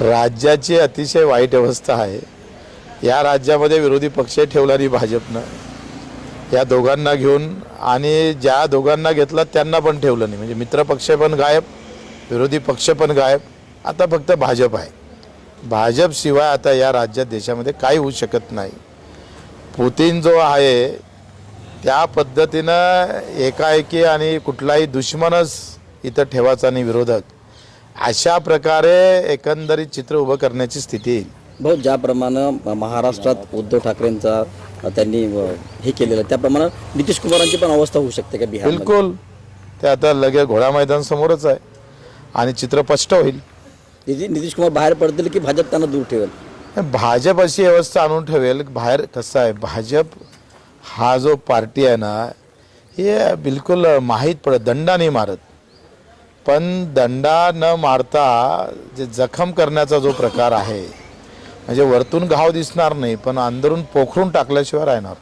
राज्याची अतिशय वाईट अवस्था आहे। या राज्यामध्ये विरोधी पक्ष ठेवणारी भाजपनं या दोघांना घेऊन आणि ज्या दोघांना घेतलं त्यांना पण ठेवलं नाही। म्हणजे मित्रपक्ष पण गायब, विरोधी पक्ष पण गायब, आता फक्त भाजप आहे। भाजपशिवाय आता या राज्यात देशामध्ये काही होऊ शकत नाही। पुतीन जो आहे त्या पद्धतीनं एकाएकी आणि कुठलाही दुश्मनच इथं ठेवायचा नाही, विरोधक, अशा प्रकारे एकंदरीत चित्र उभं करण्याची स्थिती येईल। भाऊ, ज्याप्रमाणे महाराष्ट्रात उद्धव ठाकरेंचा त्यांनी हे केलेलं त्याप्रमाणे नितीश कुमारांची पण अवस्था होऊ शकते का बिहार? बिलकुल, ते आता लगेच घोडा मैदान समोरच आहे आणि चित्र स्पष्ट होईल। नितीश कुमार बाहेर पडतील की भाजप त्यांना दूर ठेवेल? भाजप अशी व्यवस्था आणून ठेवेल। बाहेर कसं आहे, भाजप हा जो पार्टी आहे ना, हे बिलकुल माहीत पडत, दंडा नाही मारत, पण दंडा न मारता जे जखम करण्याचा जो प्रकार आहे, म्हणजे वरतून घाव दिसणार नाही पण अंदरून पोखरून टाकल्याशिवाय राहणार।